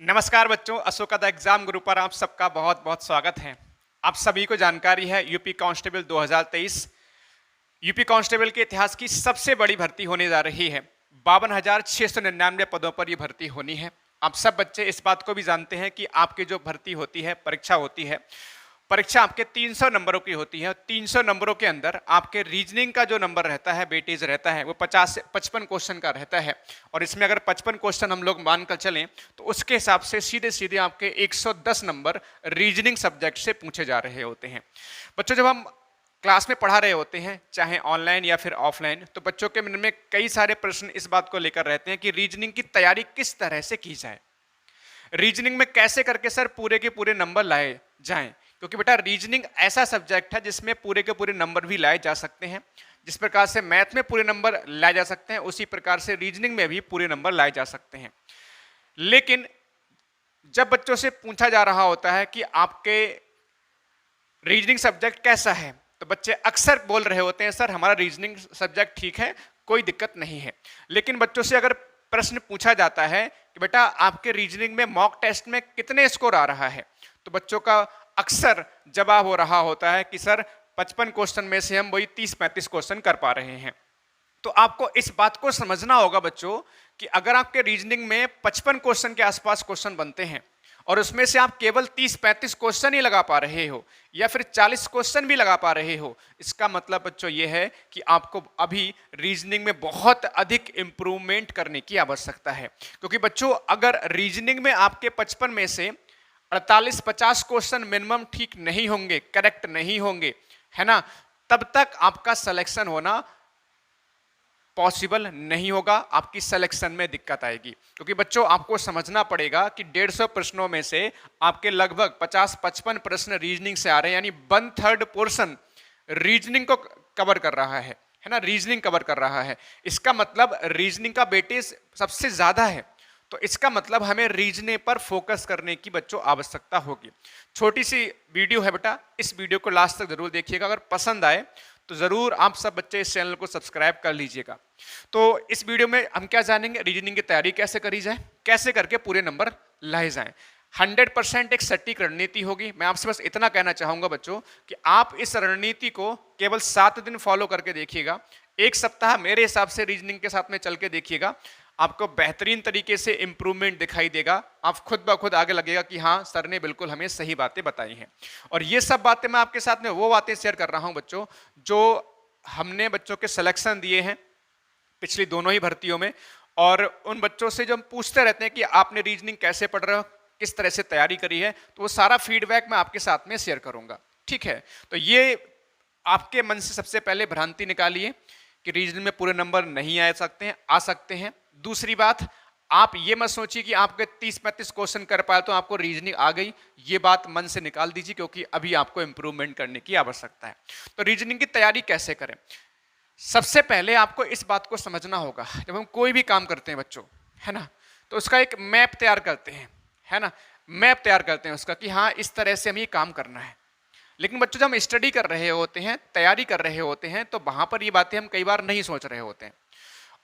नमस्कार बच्चों, Ashoka the exam गुरु पर आप सबका बहुत बहुत स्वागत है। आप सभी को जानकारी है यूपी कांस्टेबल 2023 यूपी कांस्टेबल के इतिहास की सबसे बड़ी भर्ती होने जा रही है। 52,699 पदों पर यह भर्ती होनी है। आप सब बच्चे इस बात को भी जानते हैं कि आपकी जो भर्ती होती है, परीक्षा होती है, परीक्षा आपके 300 नंबरों की होती है। 300 नंबरों के अंदर आपके रीजनिंग का जो नंबर रहता है, वेटेज रहता है, वो 50 से 55 क्वेश्चन का रहता है। और इसमें अगर 55 क्वेश्चन हम लोग मानकर चलें तो उसके हिसाब से सीधे सीधे आपके 110 नंबर रीजनिंग सब्जेक्ट से पूछे जा रहे होते हैं। बच्चों, जब हम क्लास में पढ़ा रहे होते हैं, चाहे ऑनलाइन या फिर ऑफलाइन, तो बच्चों के मन में कई सारे प्रश्न इस बात को लेकर रहते हैं कि रीजनिंग की तैयारी किस तरह से की जाए, रीजनिंग में कैसे करके सर पूरे के पूरे नंबर लाए जाएं। क्योंकि बेटा रीजनिंग ऐसा सब्जेक्ट है जिसमें पूरे के पूरे नंबर भी लाए जा सकते हैं। जिस प्रकार से मैथ में पूरे नंबर लाए जा सकते हैं, उसी प्रकार से रीजनिंग में भी पूरे नंबर लाए जा सकते हैं। लेकिन जब बच्चों से पूछा जा रहा होता है कि आपके रीजनिंग सब्जेक्ट कैसा है, तो बच्चे अक्सर बोल रहे होते हैं सर हमारा रीजनिंग सब्जेक्ट ठीक है, कोई दिक्कत नहीं है। लेकिन बच्चों से अगर प्रश्न पूछा जाता है कि बेटा आपके रीजनिंग में मॉक टेस्ट में कितने स्कोर आ रहा है, तो बच्चों का अक्सर जवाब हो रहा होता है कि सर 55 क्वेश्चन में से हम वही 30-35 क्वेश्चन कर पा रहे हैं। तो आपको इस बात को समझना होगा बच्चों कि अगर आपके रीजनिंग में 55 क्वेश्चन के आसपास क्वेश्चन बनते हैं और उसमें से आप केवल 30-35 क्वेश्चन ही लगा पा रहे हो या फिर 40 क्वेश्चन भी लगा पा रहे हो, इसका मतलब बच्चों ये है कि आपको अभी रीजनिंग में बहुत अधिक इंप्रूवमेंट करने की आवश्यकता है। क्योंकि बच्चों अगर रीजनिंग में आपके 55 में से 48-50 क्वेश्चन मिनिमम ठीक नहीं होंगे, करेक्ट नहीं होंगे, है ना, तब तक आपका सिलेक्शन होना पॉसिबल नहीं होगा, आपकी सिलेक्शन में दिक्कत आएगी। क्योंकि बच्चों आपको समझना पड़ेगा कि 150 प्रश्नों में से आपके लगभग 50-55 प्रश्न रीजनिंग से आ रहे हैं, यानी 1/3 पोर्शन रीजनिंग को कवर कर रहा है ना, रीजनिंग कवर कर रहा है। इसका मतलब रीजनिंग का वेटेज सबसे ज्यादा है। तो इसका मतलब हमें रीजनिंग पर फोकस करने की बच्चों आवश्यकता होगी। छोटी सी वीडियो है बेटा, इस वीडियो को लास्ट तक जरूर देखिएगा। अगर पसंद आए तो जरूर आप सब बच्चे इस चैनल को सब्सक्राइब कर लीजिएगा। तो इस वीडियो में हम क्या जानेंगे, रीजनिंग की तैयारी कैसे करी जाए, कैसे करके पूरे नंबर लाए जाएं। 100% एक सटीक रणनीति होगी। मैं आपसे बस इतना कहना चाहूंगा बच्चों कि आप इस रणनीति को केवल 7 दिन फॉलो करके देखिएगा। एक सप्ताह मेरे हिसाब से रीजनिंग के साथ में चल के देखिएगा, आपको बेहतरीन तरीके से इंप्रूवमेंट दिखाई देगा। आप खुद ब खुद आगे लगेगा कि हाँ सर ने बिल्कुल हमें सही बातें बताई हैं। और ये सब बातें मैं आपके साथ में वो बातें शेयर कर रहा हूं बच्चों जो हमने बच्चों के सिलेक्शन दिए हैं पिछली दोनों ही भर्तियों में। और उन बच्चों से जो हम पूछते रहते हैं कि आपने रीजनिंग कैसे पढ़ रहे हो, किस तरह से तैयारी करी है, तो वो सारा फीडबैक मैं आपके साथ में शेयर करूंगा। ठीक है, तो ये आपके मन से सबसे पहले भ्रांति निकालिए कि रीजनिंग में पूरे नंबर नहीं आ सकते हैं, आ सकते हैं। दूसरी बात, आप ये मत सोचिए कि आपके 30-35 क्वेश्चन कर पाए तो आपको रीजनिंग आ गई, ये बात मन से निकाल दीजिए, क्योंकि अभी आपको इंप्रूवमेंट करने की आवश्यकता है। तो रीजनिंग की तैयारी कैसे करें, सबसे पहले आपको इस बात को समझना होगा, जब हम कोई भी काम करते हैं बच्चों, है ना, तो उसका एक मैप तैयार करते हैं, है ना, मैप तैयार करते हैं उसका कि हाँ इस तरह से हमें ये काम करना है। लेकिन बच्चों जब हम स्टडी कर रहे होते हैं, तैयारी कर रहे होते हैं, तो वहां पर ये बातें हम कई बार नहीं सोच रहे होते हैं।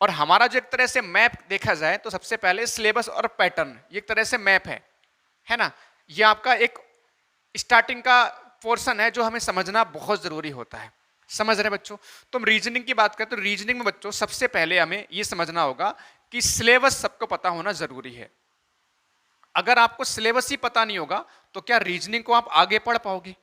और हमारा जो एक तरह से मैप देखा जाए तो सबसे पहले सिलेबस और पैटर्न ये एक तरह से मैप है ना, ये आपका एक स्टार्टिंग का पोर्शन है जो हमें समझना बहुत जरूरी होता है। समझ रहे बच्चों, तो हम रीजनिंग की बात करें तो रीजनिंग में बच्चों सबसे पहले हमें ये समझना होगा कि सिलेबस सबको पता होना जरूरी है। अगर आपको सिलेबस ही पता नहीं होगा तो क्या रीजनिंग को आप आगे पढ़ पाओगे।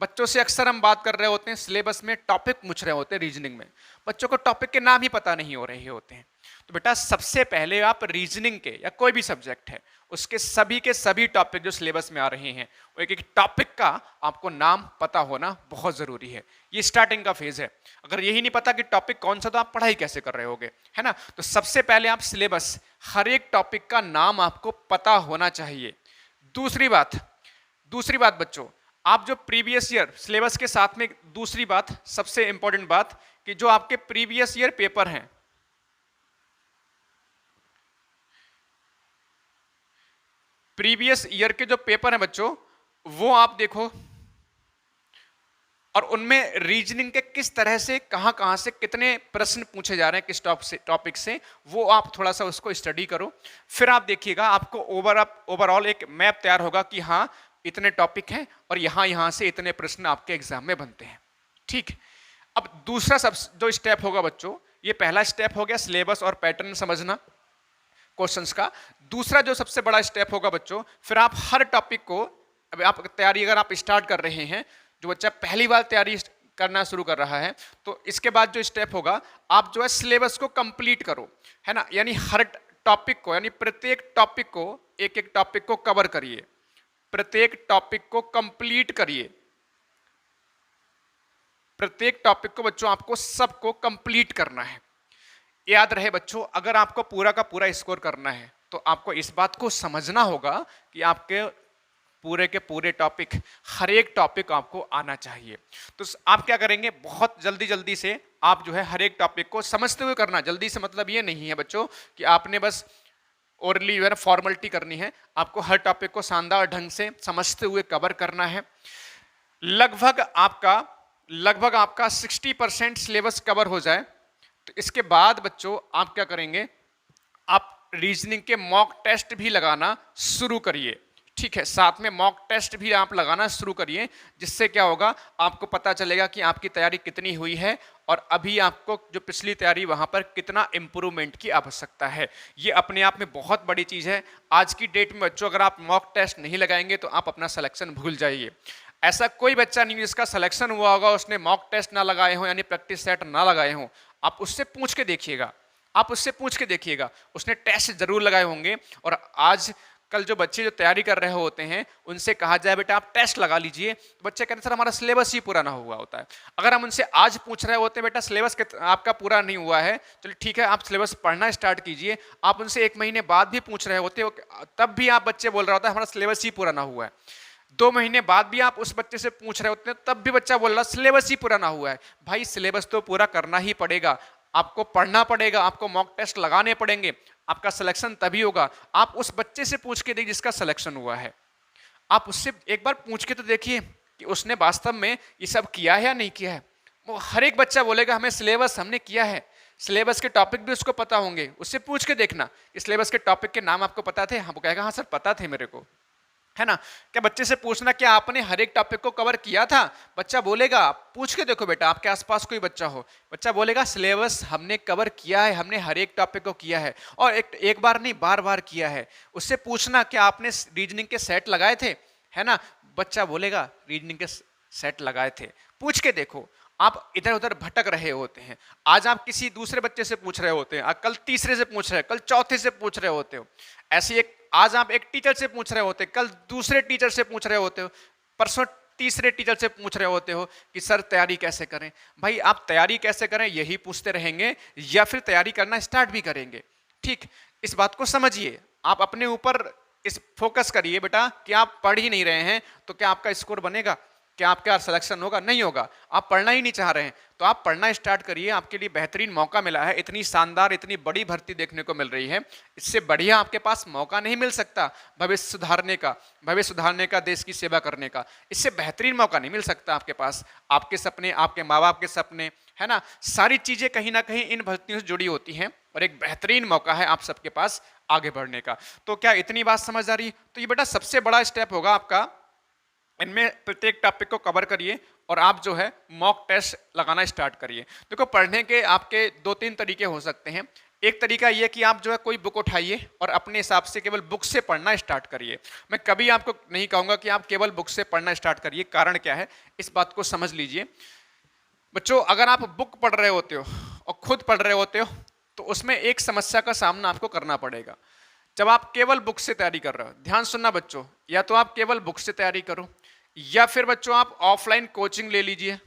बच्चों से अक्सर हम बात कर रहे होते हैं, सिलेबस में टॉपिक पूछ रहे होते हैं रीजनिंग में, बच्चों को टॉपिक के नाम ही पता नहीं हो रहे होते हैं। तो बेटा सबसे पहले आप रीजनिंग के या कोई भी सब्जेक्ट है उसके सभी के सभी टॉपिक जो सिलेबस में आ रहे हैं, वो एक एक टॉपिक का आपको नाम पता होना बहुत जरूरी है। ये स्टार्टिंग का फेज है। अगर यही नहीं पता कि टॉपिक कौन सा, तो आप पढ़ाई कैसे कर रहे होगे, है ना। तो सबसे पहले आप सिलेबस, हर एक टॉपिक का नाम आपको पता होना चाहिए। दूसरी बात बच्चों, आप जो प्रीवियस ईयर सिलेबस के साथ में दूसरी बात, सबसे इंपॉर्टेंट बात, कि जो आपके प्रीवियस ईयर पेपर हैं, प्रीवियस ईयर के जो पेपर हैं बच्चों, वो आप देखो और उनमें रीजनिंग के किस तरह से कहाँ से कितने प्रश्न पूछे जा रहे हैं किस टॉपिक से, वो आप थोड़ा सा उसको स्टडी करो। फिर आप देखिएगा आपको ओवरऑल एक मैप तैयार होगा कि हाँ इतने टॉपिक हैं और यहाँ से इतने प्रश्न आपके एग्जाम में बनते हैं। ठीक, अब दूसरा सब जो स्टेप होगा बच्चों, ये पहला स्टेप हो गया सिलेबस और पैटर्न समझना क्वेश्चंस का। दूसरा जो सबसे बड़ा स्टेप होगा बच्चों, फिर आप हर टॉपिक को, अब आप तैयारी अगर आप स्टार्ट कर रहे हैं, जो बच्चा पहली बार तैयारी करना शुरू कर रहा है, तो इसके बाद जो स्टेप होगा आप जो है सिलेबस को कंप्लीट करो, है ना। यानी हर टॉपिक को, यानी प्रत्येक टॉपिक को, एक एक टॉपिक को कवर करिए, प्रत्येक टॉपिक को कंप्लीट करिए, प्रत्येक टॉपिक को बच्चों आपको सबको कंप्लीट करना है। याद रहे बच्चों, अगर आपको पूरा का पूरा स्कोर करना है तो आपको इस बात को समझना होगा कि आपके पूरे के पूरे टॉपिक, हर एक टॉपिक आपको आना चाहिए। तो आप क्या करेंगे, बहुत जल्दी से आप जो है हर एक टॉपिक को समझते हुए करना। जल्दी से मतलब ये नहीं है बच्चों कि आपने बस ओरली फॉर्मेलिटी करनी है, आपको हर टॉपिक को शानदार ढंग से समझते हुए कवर करना है। लगभग आपका 60% सिलेबस कवर हो जाए तो इसके बाद बच्चों आप क्या करेंगे, आप रीजनिंग के मॉक टेस्ट भी लगाना शुरू करिए। ठीक है, साथ में मॉक टेस्ट भी आप लगाना शुरू करिए, जिससे क्या होगा आपको पता चलेगा कि आपकी तैयारी कितनी हुई है और अभी आपको जो पिछली तैयारी वहां पर कितना इंप्रूवमेंट की आवश्यकता है। ये अपने आप में बहुत बड़ी चीज है। आज की डेट में बच्चों अगर आप मॉक टेस्ट नहीं लगाएंगे तो आप अपना सिलेक्शन भूल जाइए। ऐसा कोई बच्चा नहीं जिसका सिलेक्शन हुआ होगा उसने मॉक टेस्ट ना लगाए हो, यानी प्रैक्टिस सेट ना लगाए हो। आप उससे पूछ के देखिएगा, उसने टेस्ट जरूर लगाए होंगे। और आज कल जो बच्चे जो तैयारी कर रहे होते हैं उनसे कहा जाए बेटा आप टेस्ट लगा लीजिए, तो बच्चे कहते हैं सर हमारा सिलेबस ही पूरा ना हुआ होता है। अगर हम उनसे आज पूछ रहे होते हैं बेटा सिलेबस आपका पूरा नहीं हुआ है, चलिए ठीक है आप सिलेबस पढ़ना स्टार्ट कीजिए, आप उनसे 1 महीने बाद भी पूछ रहे होते हो तब भी आप बच्चे बोल रहा होता है हमारा सिलेबस ही पूरा ना हुआ है। 2 महीने बाद भी आप उस बच्चे से पूछ रहे होते हैं तब भी बच्चा बोल रहा सिलेबस ही पूरा ना हुआ है। भाई सिलेबस तो पूरा करना ही पड़ेगा, आपको पढ़ना पड़ेगा, आपको मॉक टेस्ट लगाने पड़ेंगे, आपका सिलेक्शन तभी होगा। आप उस बच्चे से पूछ के देखिए जिसका सिलेक्शन हुआ है, आप उससे एक बार पूछ के तो देखिए कि उसने वास्तव में ये सब किया है या नहीं किया है। वो हर एक बच्चा बोलेगा हमें सिलेबस हमने किया है, सिलेबस के टॉपिक भी उसको पता होंगे, उससे पूछ के देखना सिलेबस के टॉपिक के नाम आपको पता थे, हम कहेगा हाँ सर पता थे मेरे को, है ना। क्या बच्चे से पूछना क्या आपने हर एक टॉपिक को कवर किया था, बच्चा बोलेगा, पूछ के देखो बेटा आपके आसपास कोई बच्चा हो, बच्चा बोलेगा सिलेबस हमने कवर किया है, हमने हर एक टॉपिक को किया है और एक बार नहीं बार बार किया है। उससे पूछना क्या आपने रीजनिंग के सेट लगाए थे, है ना, बच्चा बोलेगा रीजनिंग के सेट लगाए थे। पूछ के देखो, आप इधर उधर भटक रहे होते हैं, आज आप किसी दूसरे बच्चे से पूछ रहे होते हैं, कल तीसरे से पूछ रहे हैं, कल चौथे से पूछ रहे होते हो, ऐसी आज आप एक टीचर से पूछ रहे होते, कल दूसरे टीचर से पूछ रहे होते हो, परसों तीसरे टीचर से पूछ रहे होते हो कि सर तैयारी कैसे करें। भाई आप तैयारी कैसे करें यही पूछते रहेंगे या फिर तैयारी करना स्टार्ट भी करेंगे। ठीक, इस बात को समझिए, आप अपने ऊपर इस फोकस करिए बेटा कि आप पढ़ ही नहीं रहे हैं तो क्या आपका स्कोर बनेगा, क्या आपका सिलेक्शन होगा, नहीं होगा। आप पढ़ना ही नहीं चाह रहे हैं तो आप पढ़ना स्टार्ट करिए, आपके लिए बेहतरीन मौका मिला है, इतनी शानदार इतनी बड़ी भर्ती देखने को मिल रही है, इससे बढ़िया आपके पास मौका नहीं मिल सकता भविष्य सुधारने का, देश की सेवा करने का, इससे बेहतरीन मौका नहीं मिल सकता आपके पास। आपके सपने, आपके माँ बाप के सपने, है ना, सारी चीजें कहीं ना कहीं इन भर्तियों से जुड़ी होती हैं और एक बेहतरीन मौका है आप सबके पास आगे बढ़ने का। तो क्या इतनी बात समझ आ रही? तो ये बेटा सबसे बड़ा स्टेप होगा आपका, इनमें प्रत्येक टॉपिक को कवर करिए और आप जो है मॉक टेस्ट लगाना स्टार्ट करिए। देखो पढ़ने के आपके 2-3 तरीके हो सकते हैं। एक तरीका ये कि आप जो है कोई बुक उठाइए और अपने हिसाब से केवल बुक से पढ़ना स्टार्ट करिए। मैं कभी आपको नहीं कहूँगा कि आप केवल बुक से पढ़ना स्टार्ट करिए, कारण क्या है इस बात को समझ लीजिए। बच्चों अगर आप बुक पढ़ रहे होते हो और खुद पढ़ रहे होते हो तो उसमें एक समस्या का सामना आपको करना पड़ेगा। जब आप केवल बुक से तैयारी कर रहे हो, ध्यान सुनना बच्चों, या तो आप केवल बुक से तैयारी करो या फिर बच्चों आप ऑफलाइन कोचिंग ले लीजिए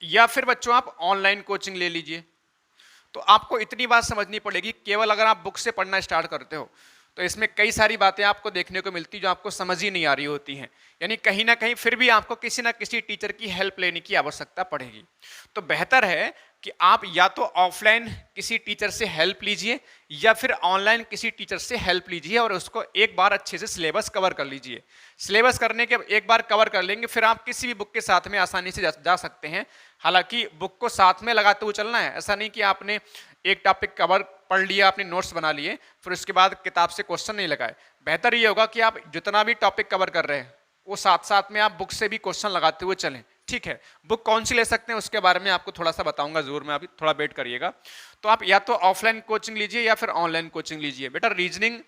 या फिर बच्चों आप ऑनलाइन कोचिंग ले लीजिए। तो आपको इतनी बात समझनी पड़ेगी, केवल अगर आप बुक से पढ़ना स्टार्ट करते हो तो इसमें कई सारी बातें आपको देखने को मिलती जो आपको समझ ही नहीं आ रही होती हैं, यानी कहीं ना कहीं फिर भी आपको किसी ना किसी टीचर की हेल्प लेने की आवश्यकता पड़ेगी। तो बेहतर है कि आप या तो ऑफलाइन किसी टीचर से हेल्प लीजिए या फिर ऑनलाइन किसी टीचर से हेल्प लीजिए और उसको एक बार अच्छे से सिलेबस कवर कर लीजिए। सिलेबस करने के एक बार कवर कर लेंगे फिर आप किसी भी बुक के साथ में आसानी से जा सकते हैं। हालांकि बुक को साथ में लगाते हुए चलना है, ऐसा नहीं कि आपने एक टॉपिक कवर पढ़ लिया, आपने नोट्स बना लिए, फिर उसके बाद किताब से क्वेश्चन नहीं लगाए। बेहतर ये होगा कि आप जितना भी टॉपिक कवर कर रहे हैं वो साथ साथ में आप बुक से भी क्वेश्चन लगाते हुए चलें। ठीक है, बुक कौन सी ले सकते हैं उसके बारे में आपको थोड़ा सा बताऊंगा जरूर, मैं अभी थोड़ा वेट करिएगा। तो आप या तो ऑफलाइन कोचिंग लीजिए या फिर ऑनलाइन कोचिंग लीजिए। बेटा रीजनिंग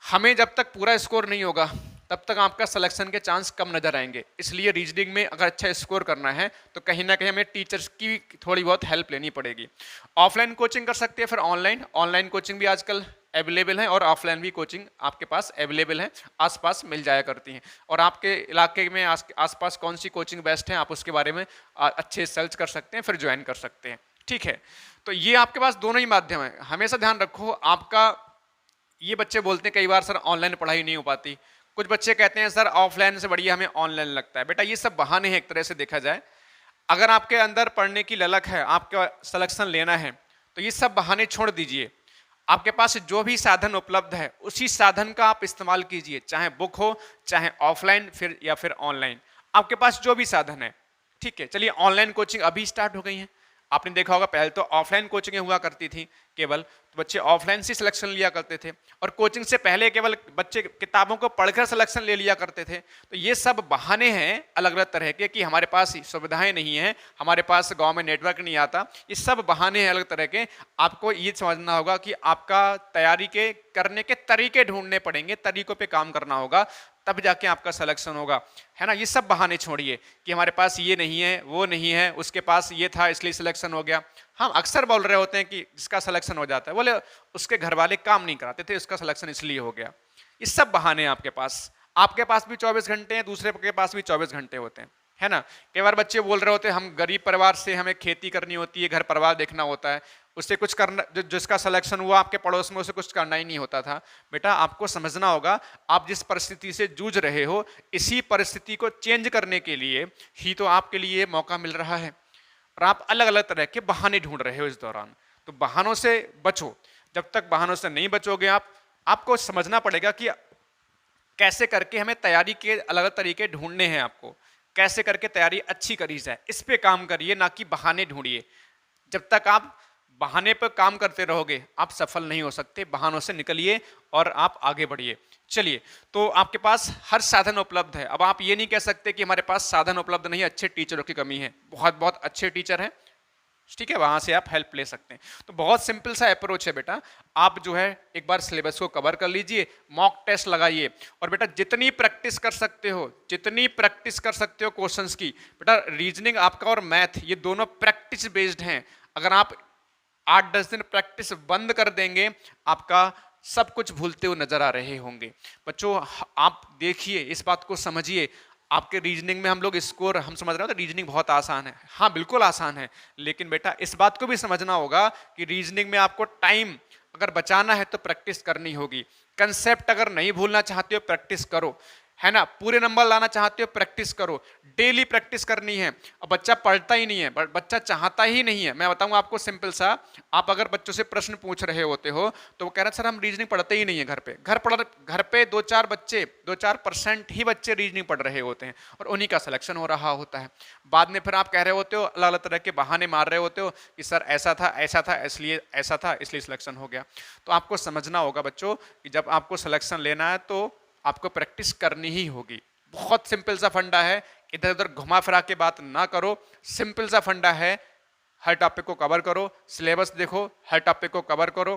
हमें जब तक पूरा स्कोर नहीं होगा तब तक आपका सिलेक्शन के चांस कम नजर आएंगे, इसलिए रीजनिंग में अगर अच्छा स्कोर करना है तो कहीं ना कहीं हमें टीचर्स की थोड़ी बहुत हेल्प लेनी पड़ेगी। ऑफलाइन कोचिंग कर सकते हैं, फिर ऑनलाइन कोचिंग भी आजकल अवेलेबल है और ऑफलाइन भी कोचिंग आपके पास अवेलेबल है, आसपास मिल जाया करती हैं। और आपके इलाके में आसपास कौन सी कोचिंग बेस्ट है आप उसके बारे में अच्छे सर्च कर सकते हैं, फिर ज्वाइन कर सकते हैं। ठीक है, तो ये आपके पास दोनों ही माध्यम है। हमेशा ध्यान रखो आपका, ये बच्चे बोलते हैं कई बार सर ऑनलाइन पढ़ाई नहीं हो पाती, कुछ बच्चे कहते हैं सर ऑफलाइन से बढ़िया हमें ऑनलाइन लगता है। बेटा ये सब बहाने हैं एक तरह से देखा जाए। अगर आपके अंदर पढ़ने की ललक है, आपका सिलेक्शन लेना है, तो ये सब बहाने छोड़ दीजिए। आपके पास जो भी साधन उपलब्ध है उसी साधन का आप इस्तेमाल कीजिए, चाहे बुक हो चाहे ऑफलाइन फिर या फिर ऑनलाइन, आपके पास जो भी साधन है। ठीक है, चलिए ऑनलाइन कोचिंग अभी स्टार्ट हो गई है। आपने देखा होगा पहले तो ऑफलाइन कोचिंगें हुआ करती थी केवल, तो बच्चे ऑफलाइन से सिलेक्शन लिया करते थे और कोचिंग से पहले केवल बच्चे किताबों को पढ़कर सिलेक्शन ले लिया करते थे। तो ये सब बहाने हैं अलग अलग तरह के कि हमारे पास सुविधाएं नहीं है, हमारे पास गांव में नेटवर्क नहीं आता, ये सब बहाने हैं अलग तरह के। आपको ये समझना होगा कि आपका तैयारी के करने के तरीके ढूंढने पड़ेंगे, तरीकों पे काम करना होगा, तब जाके आपका सिलेक्शन होगा, है ना। ये सब बहाने छोड़िए कि हमारे पास ये नहीं है वो नहीं है, उसके पास ये था इसलिए सिलेक्शन हो गया। हम अक्सर बोल रहे होते हैं कि जिसका सिलेक्शन हो जाता है, बोले उसके घर वाले काम नहीं कराते थे, उसका सिलेक्शन इसलिए हो गया। ये सब बहाने हैं आपके पास। आपके पास भी 24 घंटे हैं, दूसरे के पास भी 24 घंटे होते हैं, है ना। कई बार बच्चे बोल रहे होते हैं हम गरीब परिवार से, हमें खेती करनी होती है, घर परिवार देखना होता है, उससे कुछ करना, जिसका सिलेक्शन हुआ आपके पड़ोस में उसे कुछ करना ही नहीं होता था। बेटा आपको समझना होगा आप जिस परिस्थिति से जूझ रहे हो, इसी परिस्थिति को चेंज करने के लिए ही तो आपके लिए मौका मिल रहा है और आप अलग अलग तरह के बहाने ढूंढ रहे हो इस दौरान। तो बहानों से बचो। जब तक बहानों से नहीं बचोगे आपको समझना पड़ेगा कि कैसे करके हमें तैयारी के अलग अलग तरीके ढूंढने हैं, आपको कैसे करके तैयारी अच्छी करी जाए, इस पे काम करिए, ना कि बहाने ढूंढिए। जब तक आप बहाने पर काम करते रहोगे आप सफल नहीं हो सकते। बहानों से निकलिए और आप आगे बढ़िए। चलिए, तो आपके पास हर साधन उपलब्ध है। अब आप ये नहीं कह सकते कि हमारे पास साधन उपलब्ध नहीं है, अच्छे टीचरों की कमी है। बहुत बहुत अच्छे टीचर हैं, ठीक है, वहां से आप हेल्प ले सकते हैं। तो बहुत सिंपल सा अप्रोच है बेटा। आप जो है एक बार सिलेबस को कवर कर लीजिए, मॉक टेस्ट लगाइए और बेटा जितनी प्रैक्टिस कर सकते हो, जितनी प्रैक्टिस कर सकते हो क्वेश्चंस की। बेटा रीजनिंग आपका और मैथ ये दोनों प्रैक्टिस बेस्ड हैं। अगर आप 8-10 दिन प्रैक्टिस बंद कर देंगे आपका सब कुछ भूलते हुए नजर आ रहे होंगे। बच्चों आप देखिए, इस बात को समझिए। आपके रीजनिंग में हम लोग स्कोर हम समझ रहे हो तो रीजनिंग बहुत आसान है, हाँ बिल्कुल आसान है, लेकिन बेटा इस बात को भी समझना होगा कि रीजनिंग में आपको टाइम अगर बचाना है तो प्रैक्टिस करनी होगी। कंसेप्ट अगर नहीं भूलना चाहते हो प्रैक्टिस करो, है ना। पूरे नंबर लाना चाहते हो प्रैक्टिस करो, डेली प्रैक्टिस करनी है। अब बच्चा पढ़ता ही नहीं है, बच्चा चाहता ही नहीं है। मैं बताऊंगा आपको सिंपल सा, आप अगर बच्चों से प्रश्न पूछ रहे होते हो तो वो कह रहे हैं सर हम रीजनिंग पढ़ते ही नहीं है घर पे। घर पे 2-4% ही बच्चे रीजनिंग पढ़ रहे होते हैं और उन्हीं का सिलेक्शन हो रहा होता है। बाद में फिर आप कह रहे होते हो, अलग अलग तरह के बहाने मार रहे होते हो कि सर ऐसा था इसलिए ऐसा था इसलिए सिलेक्शन हो गया। तो आपको समझना होगा बच्चों कि जब आपको सिलेक्शन लेना है तो आपको प्रैक्टिस करनी ही होगी। बहुत सिंपल सा फंडा है, इधर उधर घुमा फिरा के बात ना करो। सिंपल सा फंडा है, हर टॉपिक को कवर करो, सिलेबस देखो, हर टॉपिक को कवर करो।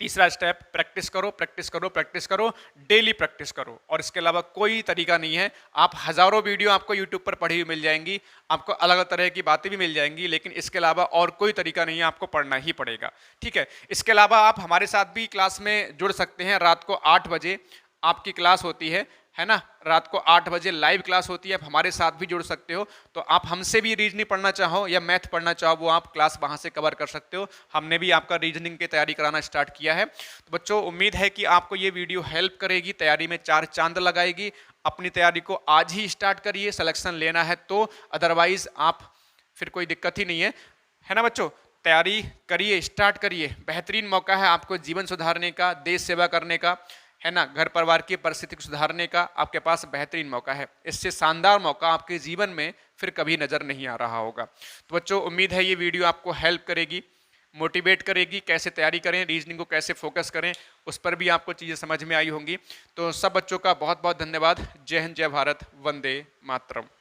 तीसरा स्टेप प्रैक्टिस करो, प्रैक्टिस करो, प्रैक्टिस करो, डेली प्रैक्टिस करो। और इसके अलावा कोई तरीका नहीं है। आप हजारों वीडियो आपको यूट्यूब पर पढ़ी हुई मिल जाएंगी, आपको अलग अलग तरह की बातें भी मिल जाएंगी, लेकिन इसके अलावा और कोई तरीका नहीं है, आपको पढ़ना ही पड़ेगा। ठीक है, इसके अलावा आप हमारे साथ भी क्लास में जुड़ सकते हैं। रात को 8 बजे आपकी क्लास होती है ना, रात को 8 बजे लाइव क्लास होती है। आप हमारे साथ भी जुड़ सकते हो। तो आप हमसे भी रीजनिंग पढ़ना चाहो या मैथ पढ़ना चाहो, वो आप क्लास वहां से कवर कर सकते हो। हमने भी आपका रीजनिंग की तैयारी कराना स्टार्ट किया है। तो बच्चों उम्मीद है कि आपको ये वीडियो हेल्प करेगी, तैयारी में 4 चांद लगाएगी। अपनी तैयारी को आज ही स्टार्ट करिए, सिलेक्शन लेना है तो, अदरवाइज आप फिर कोई दिक्कत ही नहीं है ना बच्चों। तैयारी करिए, स्टार्ट करिए, बेहतरीन मौका है आपको जीवन सुधारने का, देश सेवा करने का, है ना, घर परिवार की परिस्थिति को सुधारने का आपके पास बेहतरीन मौका है। इससे शानदार मौका आपके जीवन में फिर कभी नजर नहीं आ रहा होगा। तो बच्चों उम्मीद है ये वीडियो आपको हेल्प करेगी, मोटिवेट करेगी, कैसे तैयारी करें, रीजनिंग को कैसे फोकस करें, उस पर भी आपको चीज़ें समझ में आई होंगी। तो सब बच्चों का बहुत बहुत धन्यवाद। जय हिंद, जय भारत, वंदे मातरम।